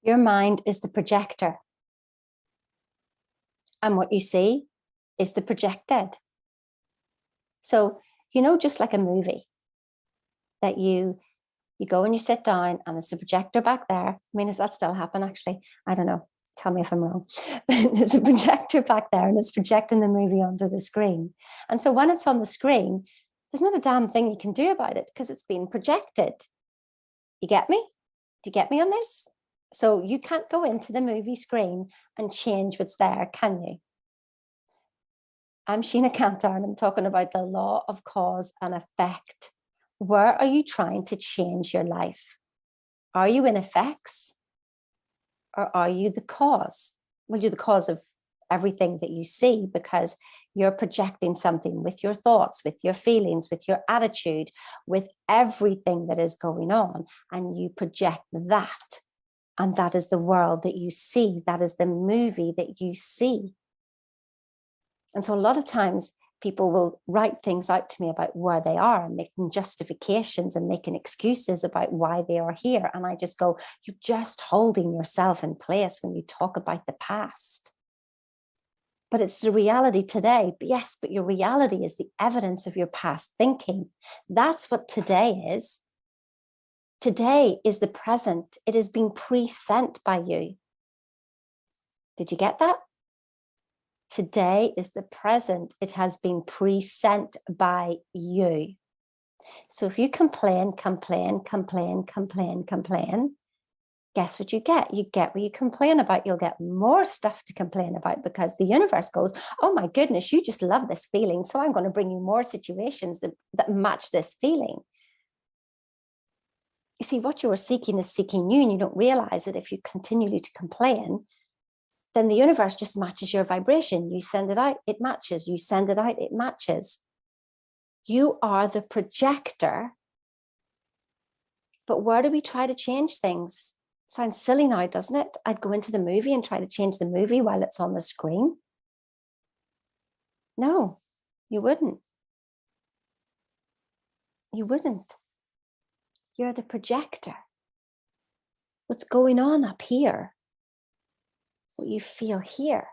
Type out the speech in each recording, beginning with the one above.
Your mind is the projector. And what you see is the projected. So, just like a movie that you go and you sit down and there's a projector back there. I mean, does that still happen actually? I don't know. Tell me if I'm wrong. There's a projector back there and it's projecting the movie onto the screen. And so when it's on the screen, there's not a damn thing you can do about it because it's been projected. You get me? Do you get me on this? So you can't go into the movie screen and change what's there, can you? I'm Sheena Cantor and I'm talking about the law of cause and effect. Where are you trying to change your life? Are you in effects or are you the cause? Well, you're the cause of everything that you see because you're projecting something with your thoughts, with your feelings, with your attitude, with everything that is going on, and you project that. And that is the world that you see. That is the movie that you see. And so a lot of times people will write things out to me about where they are and making justifications and making excuses about why they are here. And I just go, you're just holding yourself in place when you talk about the past. But it's the reality today. Yes, but your reality is the evidence of your past thinking. That's what today is. Today is the present. It is being pre-sent by you. Did you get that? Today is the present. It has been pre-sent by you. So if you complain, guess what you get? You get what you complain about. You'll get more stuff to complain about because the universe goes, oh my goodness, you just love this feeling. So I'm going to bring you more situations that match this feeling. You see, what you are seeking is seeking you, and you don't realize that if you continually to complain, then the universe just matches your vibration. You send it out, it matches. You send it out, it matches. You are the projector. But where do we try to change things? Sounds silly now, doesn't it? I'd go into the movie and try to change the movie while it's on the screen. No, you wouldn't. You wouldn't. You're the projector. What's going on up here, what you feel here,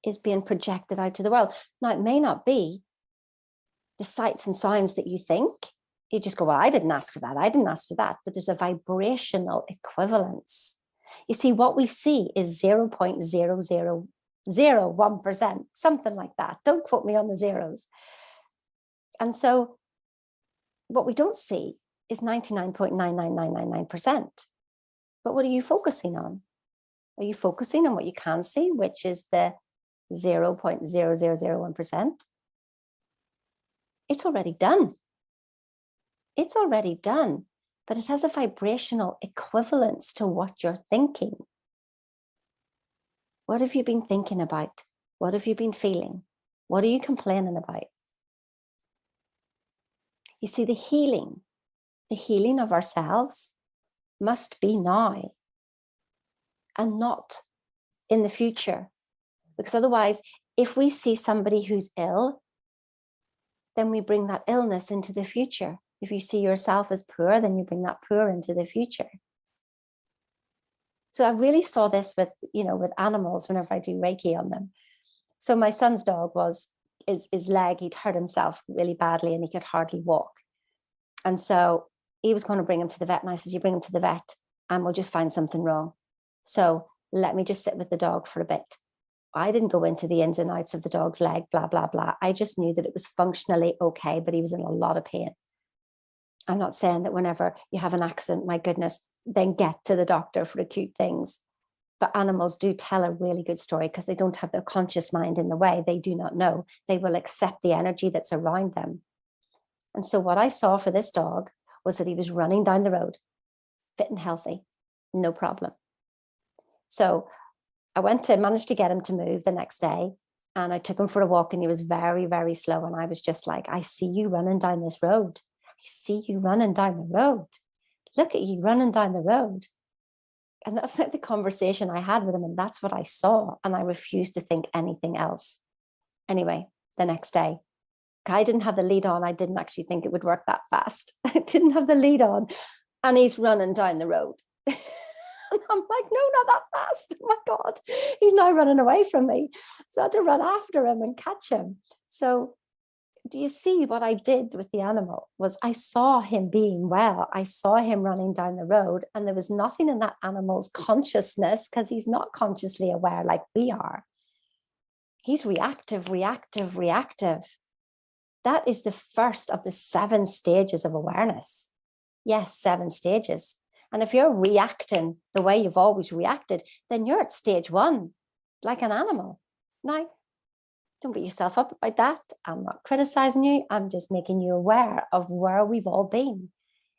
is being projected out to the world. Now, it may not be the sights and sounds that you think. You just go, well, I didn't ask for that. I didn't ask for that. But there's a vibrational equivalence. You see, what we see is 0.0001%, something like that. Don't quote me on the zeros. And so what we don't see is 99.99999%. But what are you focusing on? Are you focusing on what you can see, which is the 0.0001%? It's already done. It's already done, but it has a vibrational equivalence to what you're thinking. What have you been thinking about? What have you been feeling? What are you complaining about? You see, the healing of ourselves must be now and not in the future. Because otherwise, if we see somebody who's ill, then we bring that illness into the future. If you see yourself as poor, then you bring that poor into the future. So I really saw this with animals whenever I do Reiki on them. So my son's dog his leg, he'd hurt himself really badly and he could hardly walk. And so he was going to bring him to the vet. And I said, you bring him to the vet and we'll just find something wrong. So let me just sit with the dog for a bit. I didn't go into the ins and outs of the dog's leg, blah, blah, blah. I just knew that it was functionally okay, but he was in a lot of pain. I'm not saying that whenever you have an accident, my goodness, then get to the doctor for acute things. But animals do tell a really good story because they don't have their conscious mind in the way. They do not know. They will accept the energy that's around them. And so what I saw for this dog was that he was running down the road, fit and healthy, no problem. So I managed to get him to move the next day, and I took him for a walk and he was very, very slow. And I was just like, I see you running down this road. I see you running down the road. Look at you running down the road. And that's like the conversation I had with him. And that's what I saw. And I refused to think anything else. Anyway, the next day, I didn't have the lead on. I didn't actually think it would work that fast. I didn't have the lead on. And he's running down the road. And I'm like, no, not that fast. Oh my God, he's now running away from me. So I had to run after him and catch him. So do you see what I did with the animal was I saw him being well. I saw him running down the road, and there was nothing in that animal's consciousness, because he's not consciously aware like we are. He's reactive, reactive, reactive. That is the first of the 7 stages of awareness. Yes, 7 stages. And if you're reacting the way you've always reacted, then you're at stage 1, like an animal. Now, don't beat yourself up about that. I'm not criticizing you. I'm just making you aware of where we've all been.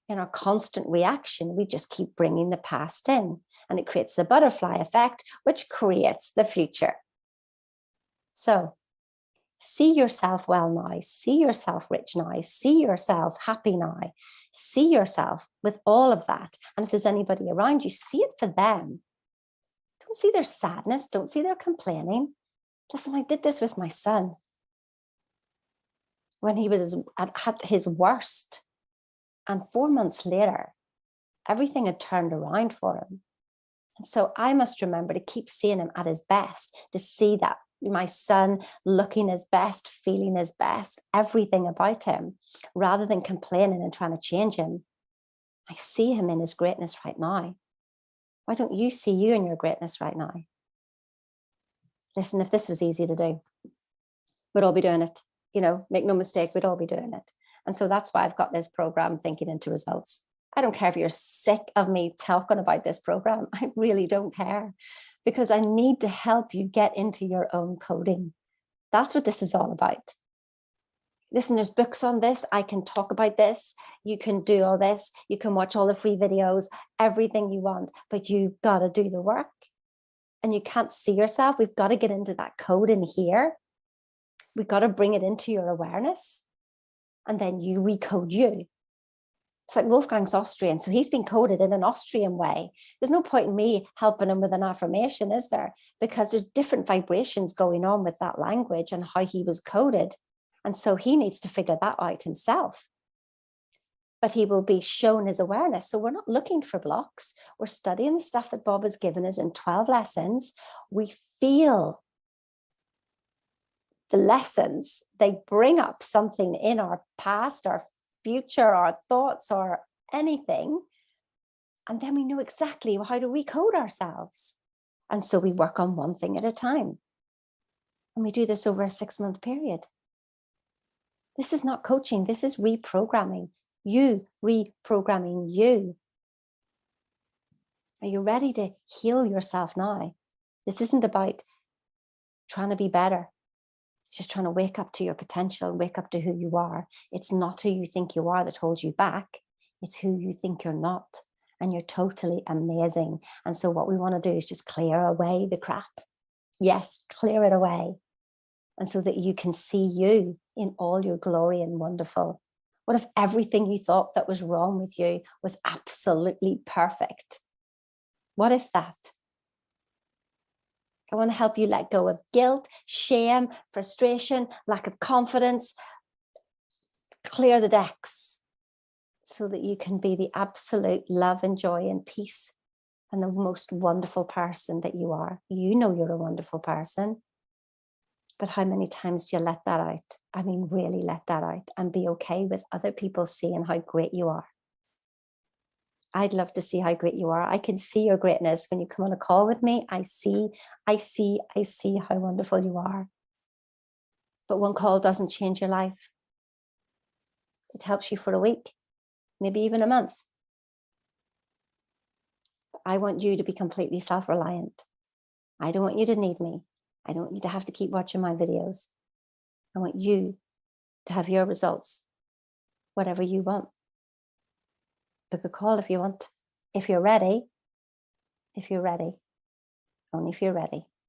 In our constant reaction, we just keep bringing the past in, and it creates the butterfly effect, which creates the future. So see yourself well now, see yourself rich now, see yourself happy now, see yourself with all of that. And if there's anybody around you, see it for them. Don't see their sadness, don't see their complaining. Listen, I did this with my son when he was at his worst. And 4 months later, everything had turned around for him. And so I must remember to keep seeing him at his best, to see that my son looking his best, feeling his best, everything about him, rather than complaining and trying to change him. I see him in his greatness right now. Why don't you see you in your greatness right now? Listen, if this was easy to do, we'd all be doing it. Make no mistake, we'd all be doing it. And so that's why I've got this program, Thinking into Results. I don't care if you're sick of me talking about this program. I really don't care, because I need to help you get into your own coding. That's what this is all about. Listen, there's books on this. I can talk about this. You can do all this. You can watch all the free videos, everything you want, but you've got to do the work. And you can't see yourself. We've got to get into that code in here. We've got to bring it into your awareness. And then you recode you. It's like Wolfgang's Austrian, so he's been coded in an Austrian way. There's no point in me helping him with an affirmation, is there? Because there's different vibrations going on with that language and how he was coded. And so he needs to figure that out himself. But he will be shown his awareness. So we're not looking for blocks. We're studying the stuff that Bob has given us in 12 lessons. We feel the lessons. They bring up something in our past, our future, our thoughts, or anything. And then we know exactly how to recode ourselves. And so we work on one thing at a time. And we do this over a 6-month period. This is not coaching. This is reprogramming. You reprogramming you. Are you ready to heal yourself now? This isn't about trying to be better. It's just trying to wake up to your potential, wake up to who you are. It's not who you think you are that holds you back. It's who you think you're not. And you're totally amazing. And so what we want to do is just clear away the crap. Yes, clear it away. And so that you can see you in all your glory and wonderful. What if everything you thought that was wrong with you was absolutely perfect? What if that? I want to help you let go of guilt, shame, frustration, lack of confidence. Clear the decks so that you can be the absolute love and joy and peace and the most wonderful person that you are. You know you're a wonderful person. But how many times do you let that out? I mean, really let that out and be okay with other people seeing how great you are. I'd love to see how great you are. I can see your greatness when you come on a call with me. I see how wonderful you are. But one call doesn't change your life. It helps you for a week, maybe even a month. I want you to be completely self-reliant. I don't want you to need me. I don't want you to have to keep watching my videos. I want you to have your results, whatever you want. Book a call if you want. If you're ready, only if you're ready.